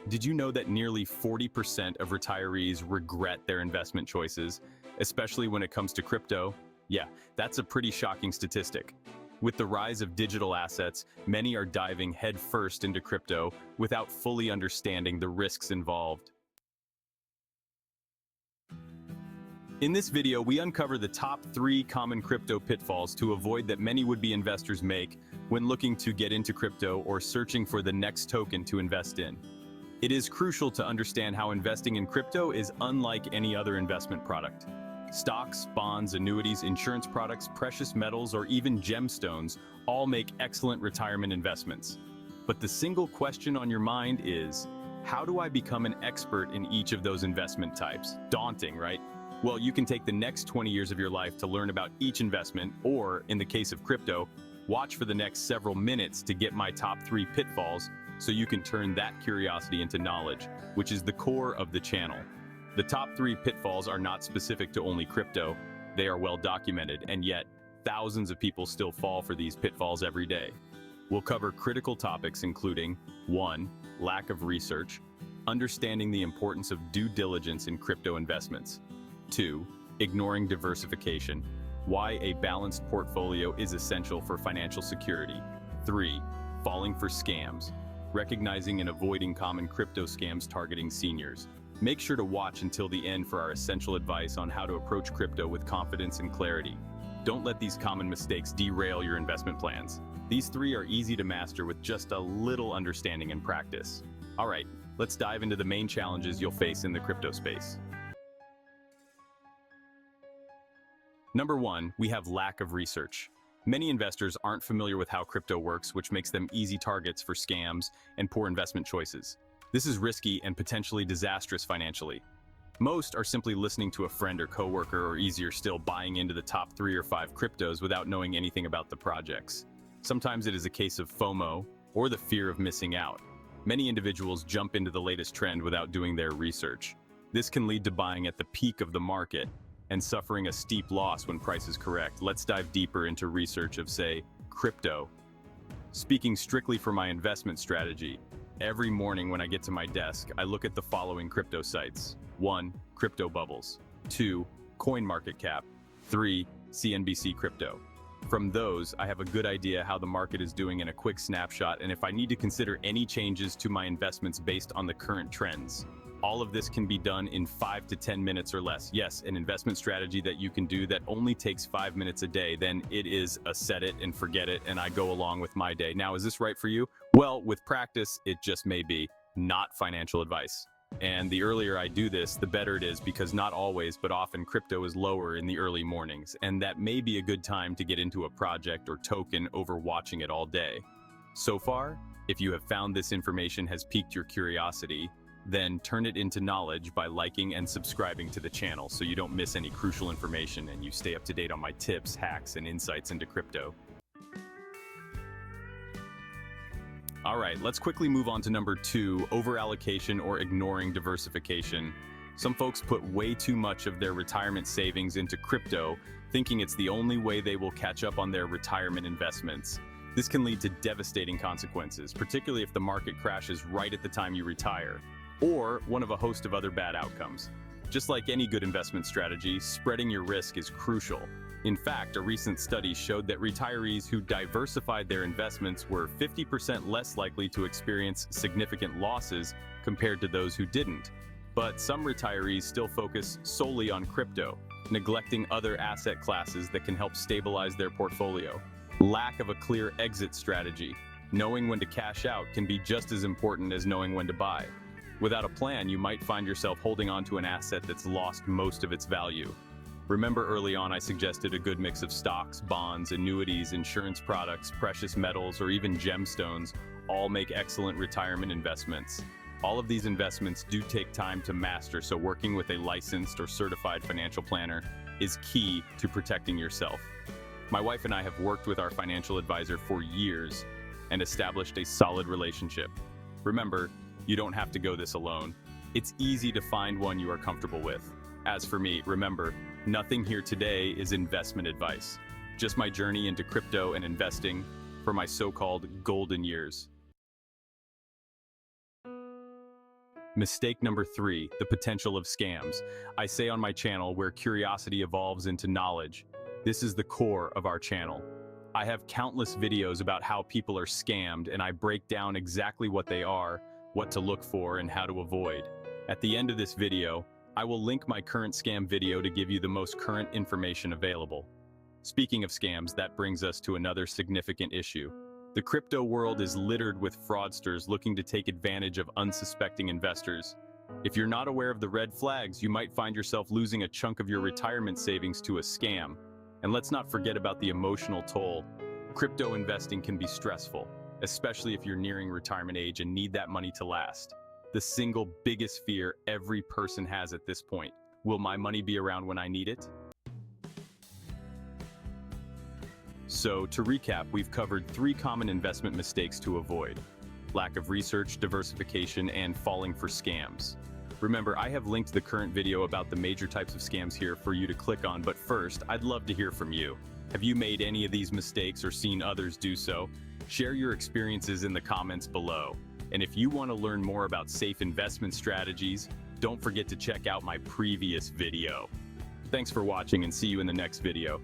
Did you know that nearly 40% of retirees regret their investment choices, especially when it comes to crypto? Yeah, that's a pretty shocking statistic. With the rise of digital assets, many are diving headfirst into crypto without fully understanding the risks involved. In this video, we uncover the top 3 common crypto pitfalls to avoid that many would-be investors make when looking to get into crypto or searching for the next token to invest in. It is crucial to understand how investing in crypto is unlike any other investment product. Stocks, bonds, annuities, insurance products, precious metals, or even gemstones all make excellent retirement investments. But the single question on your mind is, how do I become an expert in each of those investment types? Daunting, right? Well, you can take the next 20 years of your life to learn about each investment, or, in the case of crypto, watch for the next several minutes to get my top 3 pitfalls so you can turn that curiosity into knowledge, which is the core of the channel. The top 3 pitfalls are not specific to only crypto. They are well documented, and yet thousands of people still fall for these pitfalls every day. We'll cover critical topics including 1. Lack of research, understanding the importance of due diligence in crypto investments. 2. Ignoring diversification, why a balanced portfolio is essential for financial security. 3. Falling for scams, recognizing and avoiding common crypto scams targeting seniors. Make sure to watch until the end for our essential advice on how to approach crypto with confidence and clarity. Don't let these common mistakes derail your investment plans. These 3 are easy to master with just a little understanding and practice. All right, let's dive into the main challenges you'll face in the crypto space. Number 1, we have lack of research. Many investors aren't familiar with how crypto works, which makes them easy targets for scams and poor investment choices. This is risky and potentially disastrous financially. Most are simply listening to a friend or coworker, or easier still, buying into the top 3 or 5 cryptos without knowing anything about the projects. Sometimes it is a case of FOMO, or the fear of missing out. Many individuals jump into the latest trend without doing their research. This can lead to buying at the peak of the market and suffering a steep loss when prices correct. Let's dive deeper into research of, say, crypto. Speaking strictly for my investment strategy, every morning when I get to my desk, I look at the following crypto sites. 1. Crypto bubbles. 2. CoinMarketCap. 3. CNBC Crypto. From those, I have a good idea how the market is doing in a quick snapshot, and if I need to consider any changes to my investments based on the current trends. All of this can be done in 5 to 10 minutes or less. Yes, an investment strategy that you can do that only takes 5 minutes a day, then it is a set it and forget it, and I go along with my day. Now, is this right for you? Well, with practice, it just may be. Not financial advice. And the earlier I do this, the better it is, because not always, but often crypto is lower in the early mornings, and that may be a good time to get into a project or token over watching it all day. So far, if you have found this information has piqued your curiosity, then turn it into knowledge by liking and subscribing to the channel so you don't miss any crucial information and you stay up to date on my tips, hacks, and insights into crypto. All right, let's quickly move on to number 2, overallocation or ignoring diversification. Some folks put way too much of their retirement savings into crypto, thinking it's the only way they will catch up on their retirement investments. This can lead to devastating consequences, particularly if the market crashes right at the time you retire, or one of a host of other bad outcomes. Just like any good investment strategy, spreading your risk is crucial. In fact, a recent study showed that retirees who diversified their investments were 50% less likely to experience significant losses compared to those who didn't. But some retirees still focus solely on crypto, neglecting other asset classes that can help stabilize their portfolio. Lack of a clear exit strategy. Knowing when to cash out can be just as important as knowing when to buy. Without a plan, you might find yourself holding on to an asset that's lost most of its value. Remember early on I suggested a good mix of stocks, bonds, annuities, insurance products, precious metals, or even gemstones all make excellent retirement investments. All of these investments do take time to master, so working with a licensed or certified financial planner is key to protecting yourself. My wife and I have worked with our financial advisor for years and established a solid relationship. Remember, you don't have to go this alone. It's easy to find one you are comfortable with. As for me, remember, nothing here today is investment advice. Just my journey into crypto and investing for my so-called golden years. Mistake number 3, the potential of scams. I say on my channel, where curiosity evolves into knowledge. This is the core of our channel. I have countless videos about how people are scammed, and I break down exactly what they are, what to look for, and how to avoid. At the end of this video, I will link my current scam video to give you the most current information available. Speaking of scams, that brings us to another significant issue. The crypto world is littered with fraudsters looking to take advantage of unsuspecting investors. If you're not aware of the red flags, you might find yourself losing a chunk of your retirement savings to a scam. And let's not forget about the emotional toll. Crypto investing can be stressful, especially if you're nearing retirement age and need that money to last. The single biggest fear every person has at this point: will my money be around when I need it? So, to recap, we've covered 3 common investment mistakes to avoid: lack of research, diversification, and falling for scams. Remember, I have linked the current video about the major types of scams here for you to click on, but first, I'd love to hear from you. Have you made any of these mistakes or seen others do so? Share your experiences in the comments below. And if you want to learn more about safe investment strategies, don't forget to check out my previous video. Thanks for watching, and see you in the next video.